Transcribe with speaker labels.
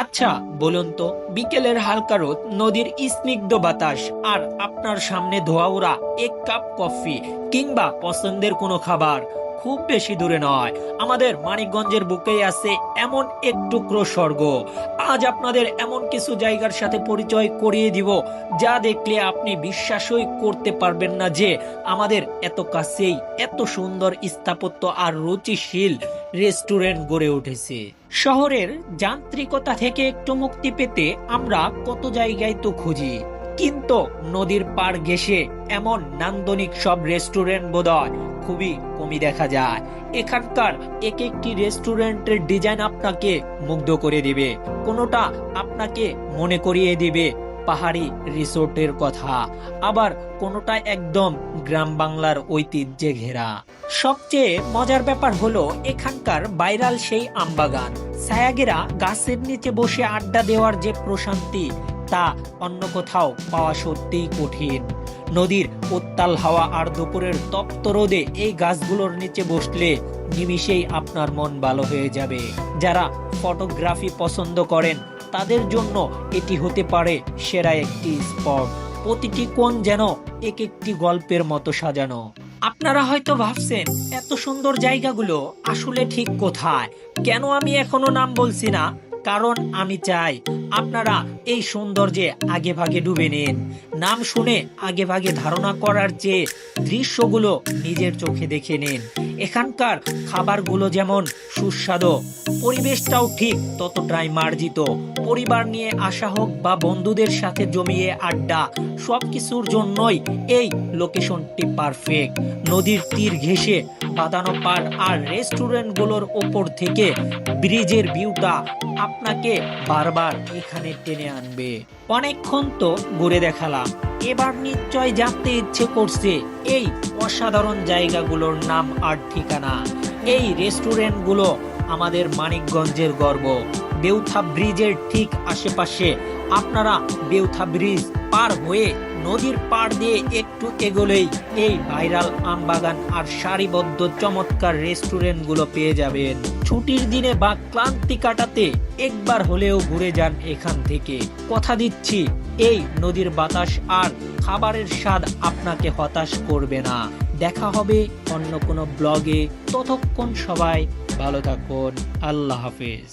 Speaker 1: আচ্ছা বলুন তো, বিকেলের হালকা রোদ, নদীর স্নিগ্ধ বাতাস আর আপনার সামনে ধোয়া ওরা এক কাপ কফি কিংবা পছন্দের কোনো খাবার খুব বেশি দূরে নয়, আমাদের মানিকগঞ্জের বুকেই আছে এমন এক টুকরো স্বর্গ। আজ আপনাদের এমন কিছু জায়গার সাথে পরিচয় করিয়ে দিব যা দেখলে আপনি বিশ্বাসই করতে পারবেন না যে আমাদের এত কাছেই এত সুন্দর স্থাপত্য আর রুচিশীল রেস্টুরেন্ট গড়ে উঠেছে। শহরের যান্ত্রিকতা থেকে একটু মুক্তি পেতে আমরা কত জায়গায় তো খুঁজি, কিন্তু নদীর পাড় ঘেঁষে এমন নান্দনিক সব রেস্টুরেন্ট বোধহয় খুবই কমই দেখা যায়। এখানকার এক একটি রেস্টুরেন্টের ডিজাইন আপনাকে মুগ্ধ করে দিবে, কোনোটা আপনাকে মনে করিয়ে দিবে পাহাড়ি রিসোর্টের কথা, আবার কোনোটা একদম গ্রাম বাংলার ঐতিহ্যে ঘেরা। সবচেয়ে মজার ব্যাপার হলো এখানকার ভাইরাল সেই আমবাগান, ছায়াগেরা গাছের নিচে বসে আড্ডা দেওয়ার যে প্রশান্তি তা অন্য কোথাও পাওয়া সত্যিই কঠিন। নদীর উত্তাল হাওয়া আর দুপুরের তপ্ত রোদে এই গাছগুলোর নিচে বসলে নিমিষেই আপনার মন ভালো হয়ে যাবে। যারা ফটোগ্রাফি পছন্দ করেন তাদের জন্য এটি হতে পারে সেরা একটি স্পট। প্রতিটি কোণ যেন এক একটি গল্পের মতো সাজানো। আপনারা হয়তো ভাবছেন এত সুন্দর জায়গাগুলো আসলে ঠিক কোথায়, কেন আমি এখনো নাম বলছি না? কারণ আমি চাই আপনারা এই সৌন্দর্যে আগে ভাগে ডুবে নিন। নাম শুনে আগে ভাগে ধারণা করার চেয়ে দৃশ্যগুলো নিজের চোখে দেখে নিন। এখানকার খাবারগুলো যেমন সুস্বাদু, পরিবেশটাও ঠিক ততটাই মার্জিত। পরিবার নিয়ে আসা হোক বা বন্ধুদের সাথে জমিয়ে আড্ডা, সবকিছুর জন্যই এই লোকেশনটি পারফেক্ট। নদীর তীর ঘেঁষে বাঁধানো পাড় আর রেস্টুরেন্টগুলোর ওপর থেকে ব্রিজের ভিউটা আপনাকে বারবার এখানে টেনে আনবে। অনেকক্ষণ তো ঘুরে দেখালাম, এবার নিশ্চয় জানতে ইচ্ছে করছে এই অসাধারণ জায়গাগুলোর নাম আর ঠিকানা। এই রেস্টুরেন্টগুলো আমাদের মানিকগঞ্জের গর্ব। বেউথা ব্রিজের ঠিক আশেপাশে, আপনারা বেউথা ব্রিজ পার হয়ে নদীর পাড় দিয়ে একটু এগোলেই এই ভাইরাল আমবাগান আর সারিবদ্ধ চমৎকার রেস্টুরেন্টগুলো পেয়ে যাবেন। ছুটির দিনে বা ক্লান্তি কাটাতে একবার হলেও ঘুরে যান এখান থেকে। কথা দিচ্ছি এই নদীর বাতাস আর খাবারের স্বাদ আপনাকে হতাশ করবে না। দেখা হবে অন্য কোনো ব্লগে, ততক্ষণ সবাই ভালো থাকুন। আল্লাহ হাফেজ।